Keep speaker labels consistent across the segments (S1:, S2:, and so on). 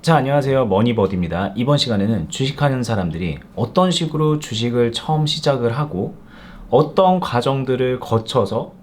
S1: 자, 안녕하세요. 머니버디입니다. 이번 시간에는 주식하는 사람들이 어떤 식으로 주식을 처음 시작을 하고 어떤 과정들을 거쳐서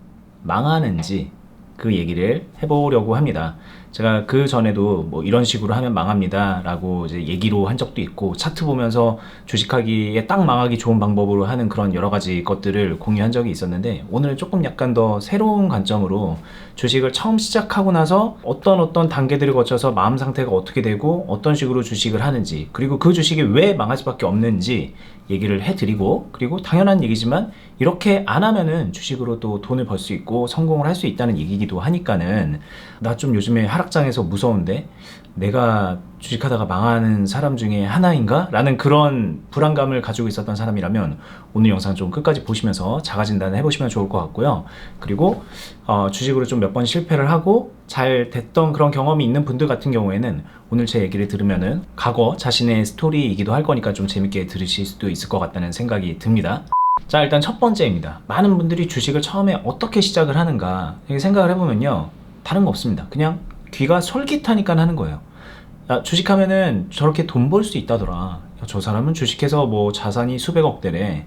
S1: 망하는지 그 얘기를 해보려고 합니다. 제가 그 전에도 뭐 이런 식으로 하면 망합니다 라고 이제 얘기로 한 적도 있고, 차트 보면서 주식하기에 딱 망하기 좋은 방법으로 하는 그런 여러 가지 것들을 공유한 적이 있었는데, 오늘은 조금 약간 더 새로운 관점으로 주식을 처음 시작하고 나서 어떤 단계들을 거쳐서 마음 상태가 어떻게 되고 어떤 식으로 주식을 하는지, 그리고 그 주식이 왜 망할 수밖에 없는지 얘기를 해드리고, 그리고 당연한 얘기지만 이렇게 안 하면은 주식으로 또 돈을 벌 수 있고 성공을 할 수 있다는 얘기기도 하니까는, 나 좀 요즘에 하락장에서 무서운데 내가 주식하다가 망하는 사람 중에 하나인가? 라는 그런 불안감을 가지고 있었던 사람이라면 오늘 영상 좀 끝까지 보시면서 자가진단을 해보시면 좋을 것 같고요. 그리고 주식으로 좀 몇 번 실패를 하고 잘 됐던 그런 경험이 있는 분들 같은 경우에는 오늘 제 얘기를 들으면은 과거 자신의 스토리이기도 할 거니까 좀 재밌게 들으실 수도 있을 것 같다는 생각이 듭니다. 자, 일단 첫 번째입니다. 많은 분들이 주식을 처음에 어떻게 시작을 하는가 이렇게 생각을 해보면요, 다른 거 없습니다. 그냥 귀가 솔깃하니까 하는 거예요. 야, 주식하면은 저렇게 돈 벌 수 있다더라. 야, 저 사람은 주식해서 뭐 자산이 수백억 대래.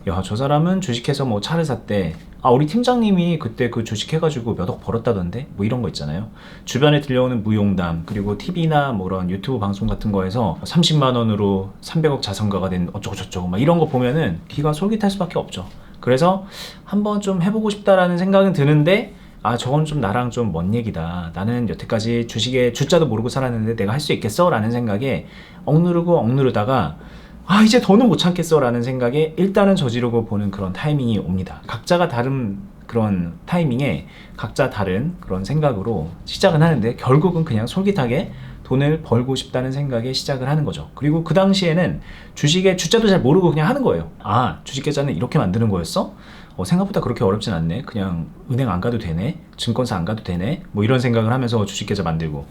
S1: 야, 저 사람은 주식해서 뭐 차를 샀대. 아, 우리 팀장님이 그때 그 주식해가지고 몇 억 벌었다던데? 뭐 이런 거 있잖아요. 주변에 들려오는 무용담, 그리고 TV나 뭐 이런 유튜브 방송 같은 거에서 30만 원으로 300억 자산가가 된 어쩌고저쩌고 막 이런 거 보면은 귀가 솔깃할 수밖에 없죠. 그래서 한번 좀 해보고 싶다라는 생각은 드는데, 아, 저건 좀 나랑 좀 먼 얘기다. 나는 여태까지 주식의 주자도 모르고 살았는데 내가 할 수 있겠어? 라는 생각에 억누르다가, 아, 이제 더는 못 참겠어 라는 생각에 일단은 저지르고 보는 그런 타이밍이 옵니다. 각자가 다른 그런 타이밍에 각자 다른 그런 생각으로 시작은 하는데, 결국은 그냥 솔깃하게 돈을 벌고 싶다는 생각에 시작을 하는 거죠. 그리고 그 당시에는 주식의 주자도 잘 모르고 그냥 하는 거예요. 아, 주식 계좌는 이렇게 만드는 거였어? 생각보다 그렇게 어렵진 않네. 그냥 은행 안 가도 되네. 증권사 안 가도 되네. 뭐 이런 생각을 하면서 주식 계좌 만들고,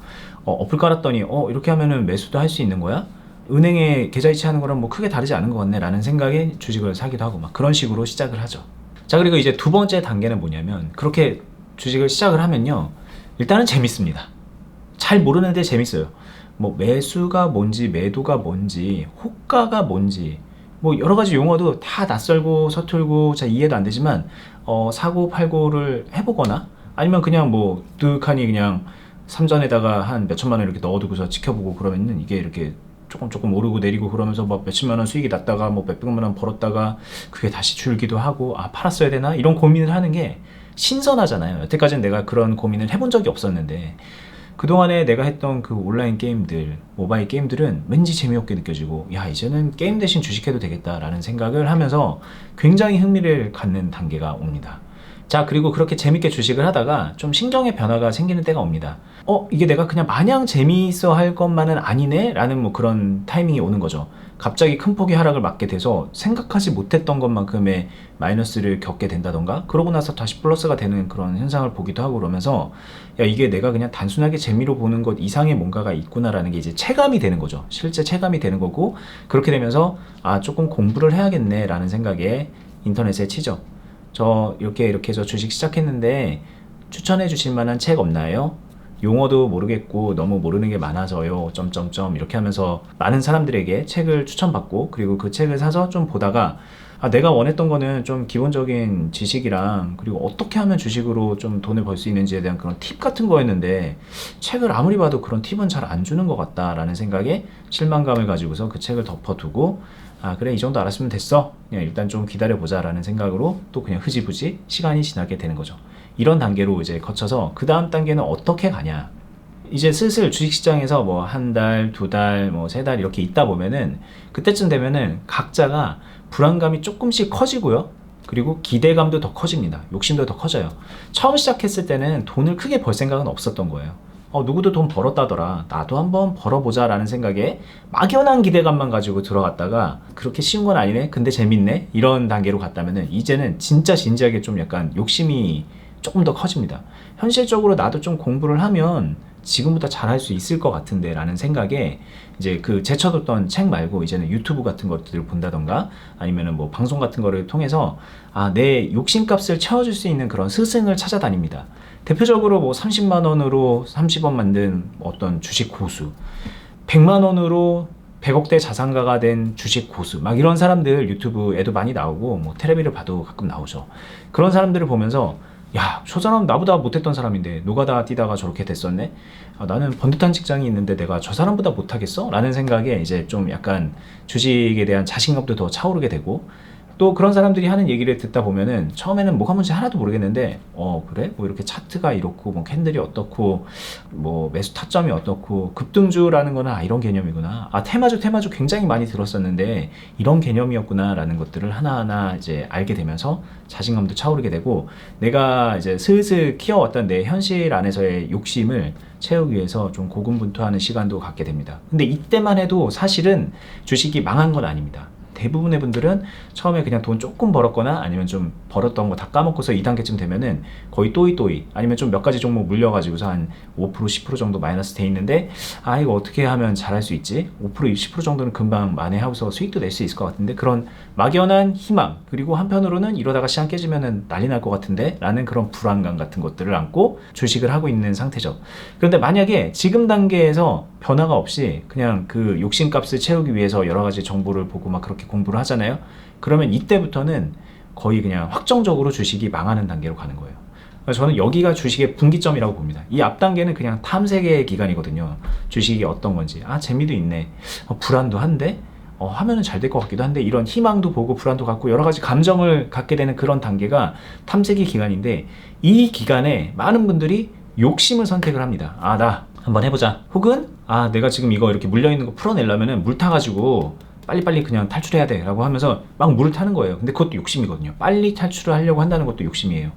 S1: 어플 깔았더니 이렇게 하면은 매수도 할 수 있는 거야? 은행에 계좌 이체하는 거랑 뭐 크게 다르지 않은 것 같네 라는 생각에 주식을 사기도 하고 막 그런 식으로 시작을 하죠. 자, 그리고 이제 두 번째 단계는 뭐냐면, 그렇게 주식을 시작을 하면요, 일단은 재밌습니다. 잘 모르는데 재밌어요. 뭐 매수가 뭔지, 매도가 뭔지, 호가가 뭔지, 뭐 여러 가지 용어도 다 낯설고 서툴고 잘 이해도 안 되지만, 사고 팔고를 해보거나 아니면 그냥 뭐 득하니 그냥 삼전에다가 한 몇천만 원 이렇게 넣어두고서 지켜보고 그러면은 이게 이렇게 조금 오르고 내리고 그러면서 뭐 몇십만 원 수익이 났다가 뭐 몇백만 원 벌었다가 그게 다시 줄기도 하고, 아, 팔았어야 되나 이런 고민을 하는 게 신선하잖아요. 여태까지는 내가 그런 고민을 해본 적이 없었는데, 그동안에 내가 했던 그 온라인 게임들, 모바일 게임들은 왠지 재미없게 느껴지고, 야, 이제는 게임 대신 주식해도 되겠다라는 생각을 하면서 굉장히 흥미를 갖는 단계가 옵니다. 자, 그리고 그렇게 재밌게 주식을 하다가 좀 신경의 변화가 생기는 때가 옵니다. 이게 내가 그냥 마냥 재미있어 할 것만은 아니네? 라는 뭐 그런 타이밍이 오는 거죠. 갑자기 큰 폭의 하락을 맞게 돼서 생각하지 못했던 것만큼의 마이너스를 겪게 된다던가, 그러고 나서 다시 플러스가 되는 그런 현상을 보기도 하고, 그러면서 야, 이게 내가 그냥 단순하게 재미로 보는 것 이상의 뭔가가 있구나라는 게 이제 체감이 되는 거죠. 실제 체감이 되는 거고, 그렇게 되면서 아, 조금 공부를 해야겠네 라는 생각에 인터넷에 치죠. 저 이렇게 저 주식 시작했는데 추천해 주실 만한 책 없나요? 용어도 모르겠고 너무 모르는 게 많아져요. 점점점 이렇게 하면서 많은 사람들에게 책을 추천받고, 그리고 그 책을 사서 좀 보다가, 아, 내가 원했던 거는 좀 기본적인 지식이랑 그리고 어떻게 하면 주식으로 좀 돈을 벌 수 있는지에 대한 그런 팁 같은 거였는데, 책을 아무리 봐도 그런 팁은 잘 안 주는 것 같다라는 생각에 실망감을 가지고서 그 책을 덮어두고, 아, 그래, 이 정도 알았으면 됐어, 그냥 일단 좀 기다려보자 라는 생각으로 또 그냥 흐지부지 시간이 지나게 되는 거죠. 이런 단계로 이제 거쳐서 그 다음 단계는 어떻게 가냐, 이제 슬슬 주식시장에서 뭐 한 달, 두 달, 뭐 세 달 이렇게 있다 보면은, 그때쯤 되면은 각자가 불안감이 조금씩 커지고요. 그리고 기대감도 더 커집니다. 욕심도 더 커져요. 처음 시작했을 때는 돈을 크게 벌 생각은 없었던 거예요. 누구도 돈 벌었다더라, 나도 한번 벌어보자 라는 생각에 막연한 기대감만 가지고 들어갔다가, 그렇게 쉬운 건 아니네, 근데 재밌네, 이런 단계로 갔다면은 이제는 진짜 진지하게 좀 약간 욕심이 조금 더 커집니다. 현실적으로 나도 좀 공부를 하면 지금보다 잘할 수 있을 것 같은데 라는 생각에, 이제 그 제쳐뒀던 책 말고 이제는 유튜브 같은 것들을 본다던가 아니면은 뭐 방송 같은 거를 통해서, 아, 내 욕심값을 채워줄 수 있는 그런 스승을 찾아다닙니다. 대표적으로 뭐 30만 원으로 30원 만든 어떤 주식 고수, 100만 원으로 100억대 자산가가 된 주식 고수 막 이런 사람들 유튜브에도 많이 나오고 뭐 텔레비를 봐도 가끔 나오죠. 그런 사람들을 보면서 야, 저 사람 나보다 못했던 사람인데 노가다 뛰다가 저렇게 됐었네. 아, 나는 번듯한 직장이 있는데 내가 저 사람보다 못하겠어? 라는 생각에 이제 좀 약간 주식에 대한 자신감도 더 차오르게 되고, 또 그런 사람들이 하는 얘기를 듣다 보면은 처음에는 뭐가 뭔지 하나도 모르겠는데 그래? 뭐 이렇게 차트가 이렇고 뭐 캔들이 어떻고 뭐 매수 타점이 어떻고 급등주라는 거는 이런 개념이구나. 테마주 굉장히 많이 들었었는데 이런 개념이었구나 라는 것들을 하나하나 이제 알게 되면서 자신감도 차오르게 되고, 내가 이제 슬슬 키워왔던 내 현실 안에서의 욕심을 채우기 위해서 좀 고군분투하는 시간도 갖게 됩니다. 근데 이때만 해도 사실은 주식이 망한 건 아닙니다. 대부분의 분들은 처음에 그냥 돈 조금 벌었거나 아니면 좀 벌었던 거 다 까먹고서 2단계쯤 되면은 거의 또이또이 아니면 좀 몇 가지 종목 물려가지고서 한 5% 10% 정도 마이너스 돼 있는데, 이거 어떻게 하면 잘할 수 있지? 5% 10% 정도는 금방 만회하고서 수익도 낼 수 있을 것 같은데, 그런 막연한 희망, 그리고 한편으로는 이러다가 시장 깨지면은 난리 날 것 같은데 라는 그런 불안감 같은 것들을 안고 주식을 하고 있는 상태죠. 그런데 만약에 지금 단계에서 변화가 없이 그냥 그 욕심값을 채우기 위해서 여러 가지 정보를 보고 막 그렇게 공부를 하잖아요. 그러면 이때부터는 거의 그냥 확정적으로 주식이 망하는 단계로 가는 거예요. 저는 여기가 주식의 분기점이라고 봅니다. 이 앞 단계는 그냥 탐색의 기간이거든요. 주식이 어떤 건지, 재미도 있네, 불안도 한데, 하면은 잘 될 것 같기도 한데, 이런 희망도 보고 불안도 갖고 여러 가지 감정을 갖게 되는 그런 단계가 탐색의 기간인데, 이 기간에 많은 분들이 욕심을 선택을 합니다. 나 한번 해보자. 혹은 내가 지금 이거 이렇게 물려있는 거 풀어내려면은 물 타가지고 빨리빨리 그냥 탈출해야 돼 라고 하면서 막 물을 타는 거예요. 근데 그것도 욕심이거든요. 빨리 탈출을 하려고 한다는 것도 욕심이에요.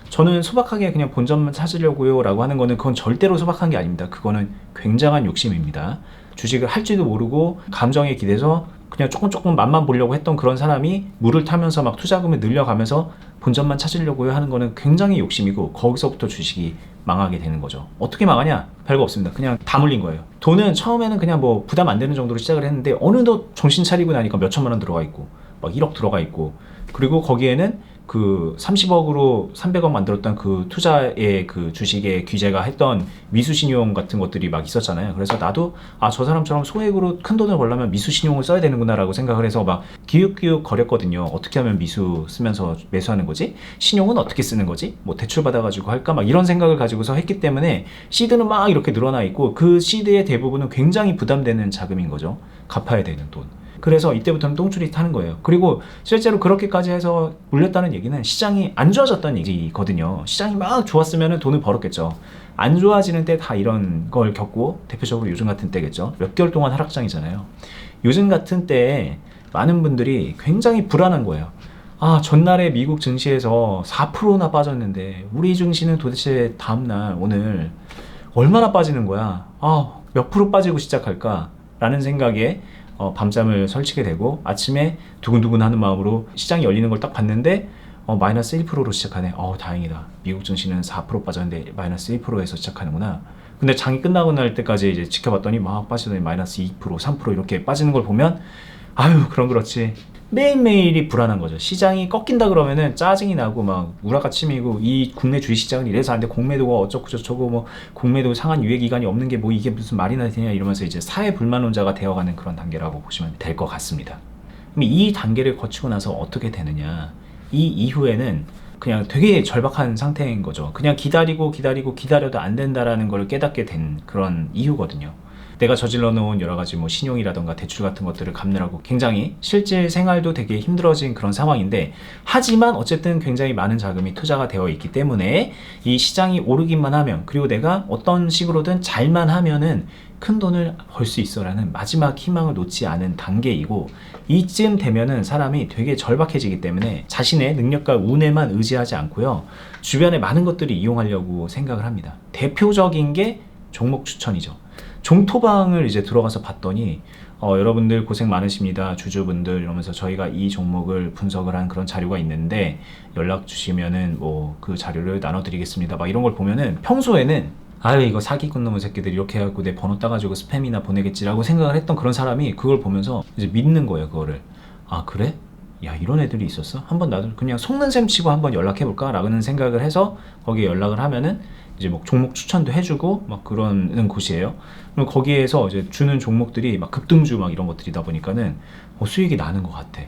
S1: 저는 소박하게 그냥 본전만 찾으려고요 라고 하는 거는 그건 절대로 소박한 게 아닙니다. 그거는 굉장한 욕심입니다. 주식을 할지도 모르고 감정에 기대서 그냥 조금 맛만 보려고 했던 그런 사람이 물을 타면서 막 투자금을 늘려가면서 본전만 찾으려고 하는 거는 굉장히 욕심이고, 거기서부터 주식이 망하게 되는 거죠. 어떻게 망하냐? 별거 없습니다. 그냥 다 물린 거예요. 돈은 처음에는 그냥 뭐 부담 안 되는 정도로 시작을 했는데 어느덧 정신 차리고 나니까 몇 천만 원 들어가 있고 막 1억 들어가 있고, 그리고 거기에는 그 30억으로 300억 만들었던 그 투자의 그 주식의 규제가 했던 미수신용 같은 것들이 막 있었잖아요. 그래서 나도 저 사람처럼 소액으로 큰 돈을 벌려면 미수신용을 써야 되는구나 라고 생각을 해서 막 기웃기웃 거렸거든요. 어떻게 하면 미수 쓰면서 매수하는 거지? 신용은 어떻게 쓰는 거지? 뭐 대출 받아가지고 할까? 막 이런 생각을 가지고서 했기 때문에 시드는 막 이렇게 늘어나 있고, 그 시드의 대부분은 굉장히 부담되는 자금인 거죠. 갚아야 되는 돈. 그래서 이때부터는 똥줄이 타는 거예요. 그리고 실제로 그렇게까지 해서 물렸다는 얘기는 시장이 안 좋아졌다는 얘기거든요. 시장이 막 좋았으면 돈을 벌었겠죠. 안 좋아지는 때 다 이런 걸 겪고, 대표적으로 요즘 같은 때겠죠. 몇 개월 동안 하락장이잖아요. 요즘 같은 때에 많은 분들이 굉장히 불안한 거예요. 전날에 미국 증시에서 4%나 빠졌는데 우리 증시는 도대체 다음날 오늘 얼마나 빠지는 거야? 몇 프로 빠지고 시작할까? 라는 생각에 밤잠을 설치게 되고, 아침에 두근두근 하는 마음으로 시장이 열리는 걸 딱 봤는데 마이너스 1%로 시작하네. 다행이다. 미국 증시는 4% 빠졌는데 마이너스 1%에서 시작하는구나. 근데 장이 끝나고 날 때까지 이제 지켜봤더니 막 빠지더니 마이너스 2%, 3% 이렇게 빠지는 걸 보면 그럼 그렇지. 매일매일이 불안한 거죠. 시장이 꺾인다 그러면은 짜증이 나고 막 우라가 치미고, 이 국내 주식시장은 이래서 안 돼, 공매도가 어쩌고 저쩌고, 뭐 공매도 상한 유예기간이 없는 게 뭐 이게 무슨 말이나 되냐 이러면서 이제 사회불만론자가 되어가는 그런 단계라고 보시면 될 것 같습니다. 그럼 이 단계를 거치고 나서 어떻게 되느냐, 이 이후에는 그냥 되게 절박한 상태인 거죠. 그냥 기다려도 안 된다라는 걸 깨닫게 된 그런 이유거든요. 내가 저질러 놓은 여러 가지 뭐 신용이라던가 대출 같은 것들을 갚느라고 굉장히 실질 생활도 되게 힘들어진 그런 상황인데, 하지만 어쨌든 굉장히 많은 자금이 투자가 되어 있기 때문에 이 시장이 오르기만 하면, 그리고 내가 어떤 식으로든 잘만 하면은 큰 돈을 벌 수 있어라는 마지막 희망을 놓지 않은 단계이고, 이쯤 되면은 사람이 되게 절박해지기 때문에 자신의 능력과 운에만 의지하지 않고요, 주변에 많은 것들을 이용하려고 생각을 합니다. 대표적인 게 종목 추천이죠. 종토방을 이제 들어가서 봤더니 여러분들 고생 많으십니다, 주주분들, 이러면서 저희가 이 종목을 분석을 한 그런 자료가 있는데 연락 주시면은 뭐 그 자료를 나눠드리겠습니다, 막 이런 걸 보면은 평소에는 이거 사기꾼 놈의 새끼들 이렇게 해갖고 내 번호 따가지고 스팸이나 보내겠지라고 생각을 했던 그런 사람이 그걸 보면서 이제 믿는 거예요. 그거를 그래? 야, 이런 애들이 있었어? 한번 나도 그냥 속는 셈 치고 한번 연락해볼까? 라는 생각을 해서 거기에 연락을 하면은 이제 뭐 종목 추천도 해주고 막 그러는 곳이에요. 그럼 거기에서 이제 주는 종목들이 막 급등주 막 이런 것들이다 보니까는 수익이 나는 것 같아.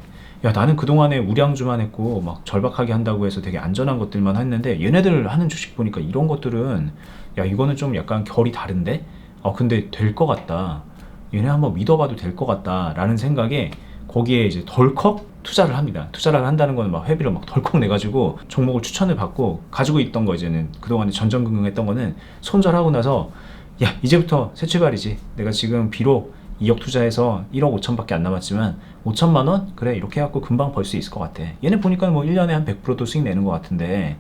S1: 야, 나는 그동안에 우량주만 했고 막 절박하게 한다고 해서 되게 안전한 것들만 했는데 얘네들 하는 주식 보니까 이런 것들은 야, 이거는 좀 약간 결이 다른데? 근데 될 것 같다. 얘네 한번 믿어봐도 될 것 같다 라는 생각에 거기에 이제 덜컥 투자를 합니다. 투자를 한다는 거는 막 회비를 막 덜컥 내가지고 종목을 추천을 받고 가지고 있던 거 이제는 그동안에 전전긍긍했던 거는 손절하고 나서 야, 이제부터 새 출발이지. 내가 지금 비록 2억 투자해서 1억 5천밖에 안 남았지만 5천만 원? 그래, 이렇게 해갖고 금방 벌 수 있을 것 같아. 얘네 보니까 뭐 1년에 한 100%도 수익 내는 것 같은데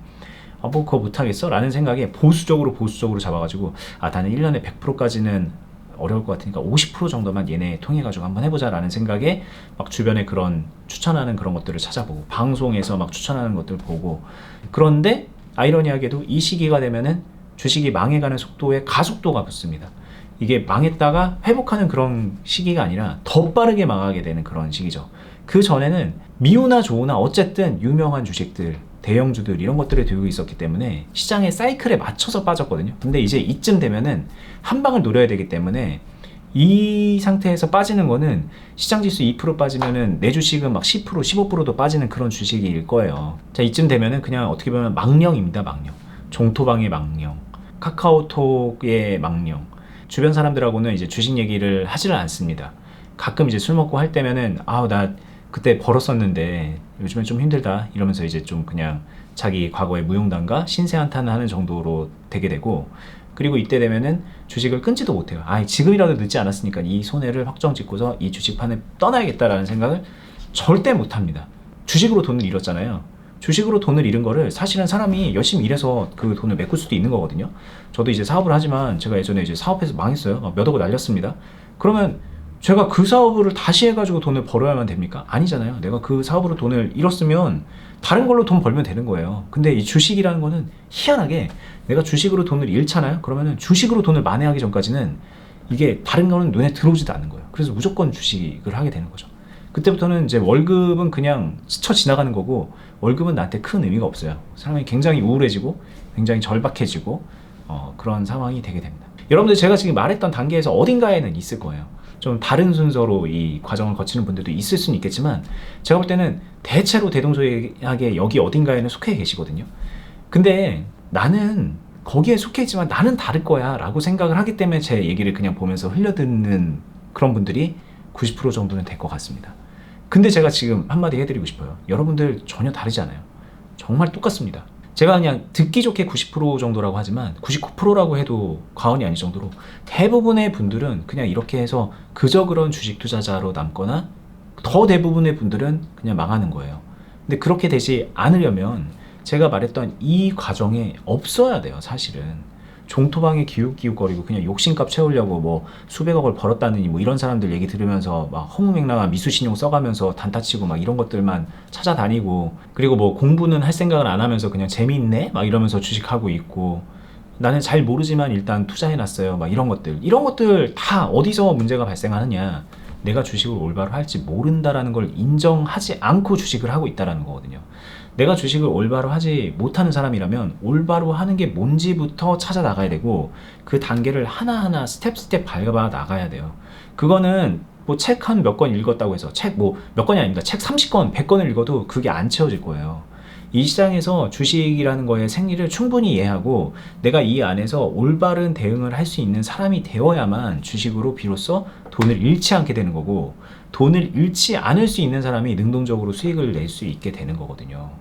S1: 뭐 그거 못하겠어? 라는 생각에 보수적으로 잡아가지고 나는 1년에 100%까지는 어려울 것 같으니까 50% 정도만 얘네 통해가지고 한번 해보자 라는 생각에 막 주변에 그런 추천하는 그런 것들을 찾아보고 방송에서 막 추천하는 것들 보고, 그런데 아이러니하게도 이 시기가 되면은 주식이 망해가는 속도에 가속도가 붙습니다. 이게 망했다가 회복하는 그런 시기가 아니라 더 빠르게 망하게 되는 그런 시기죠. 그 전에는 미우나 좋으나 어쨌든 유명한 주식들, 대형주들 이런 것들을 들고 있었기 때문에 시장의 사이클에 맞춰서 빠졌거든요. 근데 이제 이쯤 되면은 한 방을 노려야 되기 때문에 이 상태에서 빠지는 거는 시장 지수 2% 빠지면은 내 주식은 막 10%, 15%도 빠지는 그런 주식일 거예요. 자, 이쯤 되면은 그냥 어떻게 보면 망령입니다. 망령. 종토방의 망령, 카카오톡의 망령. 주변 사람들하고는 이제 주식 얘기를 하지를 않습니다. 가끔 이제 술 먹고 할 때면은 나 그때 벌었었는데 요즘엔 좀 힘들다 이러면서 이제 좀 그냥 자기 과거의 무용담과 신세 한탄을 하는 정도로 되게 되고, 그리고 이때 되면은 주식을 끊지도 못해요. 지금이라도 늦지 않았으니까 이 손해를 확정 짓고서 이 주식판을 떠나야겠다라는 생각을 절대 못합니다. 주식으로 돈을 잃었잖아요. 주식으로 돈을 잃은 거를 사실은 사람이 열심히 일해서 그 돈을 메꿀 수도 있는 거거든요. 저도 이제 사업을 하지만 제가 예전에 이제 사업해서 망했어요. 몇 억을 날렸습니다. 그러면 제가 그 사업을 다시 해가지고 돈을 벌어야만 됩니까? 아니잖아요. 내가 그 사업으로 돈을 잃었으면 다른 걸로 돈 벌면 되는 거예요. 근데 이 주식이라는 거는 희한하게 내가 주식으로 돈을 잃잖아요. 그러면은 주식으로 돈을 만회하기 전까지는 이게 다른 거는 눈에 들어오지도 않는 거예요. 그래서 무조건 주식을 하게 되는 거죠. 그때부터는 이제 월급은 그냥 스쳐 지나가는 거고 월급은 나한테 큰 의미가 없어요. 사람이 굉장히 우울해지고 굉장히 절박해지고 그런 상황이 되게 됩니다. 여러분들 제가 지금 말했던 단계에서 어딘가에는 있을 거예요. 좀 다른 순서로 이 과정을 거치는 분들도 있을 수는 있겠지만 제가 볼 때는 대체로 대동소이하게 여기 어딘가에는 속해 계시거든요. 근데 나는 거기에 속해 있지만 나는 다를 거야 라고 생각을 하기 때문에 제 얘기를 그냥 보면서 흘려듣는 그런 분들이 90% 정도는 될 것 같습니다. 근데 제가 지금 한마디 해드리고 싶어요. 여러분들 전혀 다르지 않아요. 정말 똑같습니다. 제가 그냥 듣기 좋게 90% 정도라고 하지만 99%라고 해도 과언이 아닐 정도로 대부분의 분들은 그냥 이렇게 해서 그저 그런 주식 투자자로 남거나 더 대부분의 분들은 그냥 망하는 거예요. 근데 그렇게 되지 않으려면 제가 말했던 이 과정에 없어야 돼요. 사실은 종토방에 기웃기웃거리고 그냥 욕심값 채우려고 뭐 수백억을 벌었다느니 뭐 이런 사람들 얘기 들으면서 막 허무맹랑한 미수신용 써가면서 단타치고 막 이런 것들만 찾아다니고, 그리고 뭐 공부는 할 생각을 안 하면서 그냥 재미있네 막 이러면서 주식하고 있고, 나는 잘 모르지만 일단 투자해놨어요 막 이런 것들 다 어디서 문제가 발생하느냐, 내가 주식을 올바로 할지 모른다라는 걸 인정하지 않고 주식을 하고 있다라는 거거든요. 내가 주식을 올바로 하지 못하는 사람이라면 올바로 하는 게 뭔지부터 찾아 나가야 되고 그 단계를 하나하나 스텝 밟아 나가야 돼요. 그거는 뭐 책 한 몇 권 읽었다고 해서 책 뭐 몇 권이 아닙니다. 책 30권, 100권을 읽어도 그게 안 채워질 거예요. 이 시장에서 주식이라는 거의 생리를 충분히 이해하고 내가 이 안에서 올바른 대응을 할 수 있는 사람이 되어야만 주식으로 비로소 돈을 잃지 않게 되는 거고, 돈을 잃지 않을 수 있는 사람이 능동적으로 수익을 낼 수 있게 되는 거거든요.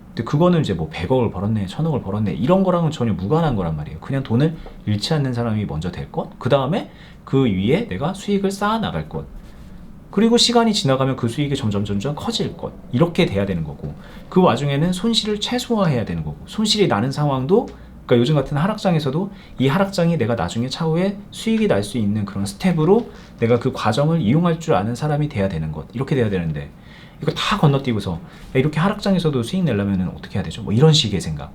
S1: 근데 그거는 이제 뭐 100억을 벌었네, 1000억을 벌었네 이런 거랑은 전혀 무관한 거란 말이에요. 그냥 돈을 잃지 않는 사람이 먼저 될 것, 그 다음에 그 위에 내가 수익을 쌓아 나갈 것, 그리고 시간이 지나가면 그 수익이 점점 커질 것, 이렇게 돼야 되는 거고, 그 와중에는 손실을 최소화해야 되는 거고, 손실이 나는 상황도 그러니까 요즘 같은 하락장에서도 이 하락장이 내가 나중에 차후에 수익이 날 수 있는 그런 스텝으로 내가 그 과정을 이용할 줄 아는 사람이 돼야 되는 것, 이렇게 돼야 되는데 이거 다 건너뛰고서 이렇게 하락장에서도 수익 내려면 어떻게 해야 되죠? 뭐 이런 식의 생각.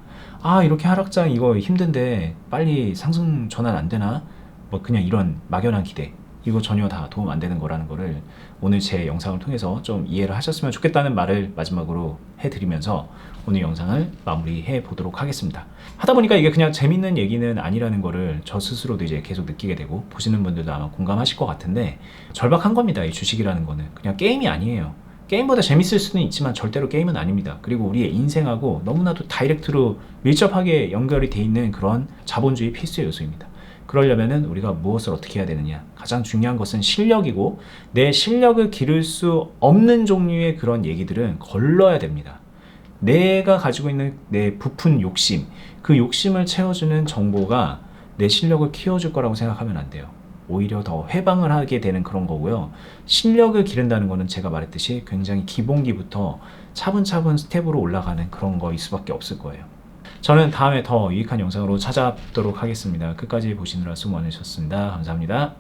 S1: 이렇게 하락장 이거 힘든데 빨리 상승 전환 안 되나? 뭐 그냥 이런 막연한 기대, 이거 전혀 다 도움 안 되는 거라는 거를 오늘 제 영상을 통해서 좀 이해를 하셨으면 좋겠다는 말을 마지막으로 해드리면서 오늘 영상을 마무리해 보도록 하겠습니다. 하다 보니까 이게 그냥 재밌는 얘기는 아니라는 거를 저 스스로도 이제 계속 느끼게 되고, 보시는 분들도 아마 공감하실 것 같은데, 절박한 겁니다. 이 주식이라는 거는 그냥 게임이 아니에요. 게임보다 재밌을 수는 있지만 절대로 게임은 아닙니다. 그리고 우리의 인생하고 너무나도 다이렉트로 밀접하게 연결이 돼 있는 그런 자본주의 필수 요소입니다. 그러려면은 우리가 무엇을 어떻게 해야 되느냐, 가장 중요한 것은 실력이고, 내 실력을 기를 수 없는 종류의 그런 얘기들은 걸러야 됩니다. 내가 가지고 있는 내 부푼 욕심, 그 욕심을 채워주는 정보가 내 실력을 키워줄 거라고 생각하면 안 돼요. 오히려 더 회방을 하게 되는 그런 거고요. 실력을 기른다는 거는 제가 말했듯이 굉장히 기본기부터 차분차분 스텝으로 올라가는 그런 거일 수밖에 없을 거예요. 저는 다음에 더 유익한 영상으로 찾아뵙도록 하겠습니다. 끝까지 보시느라 수고 많으셨습니다. 감사합니다.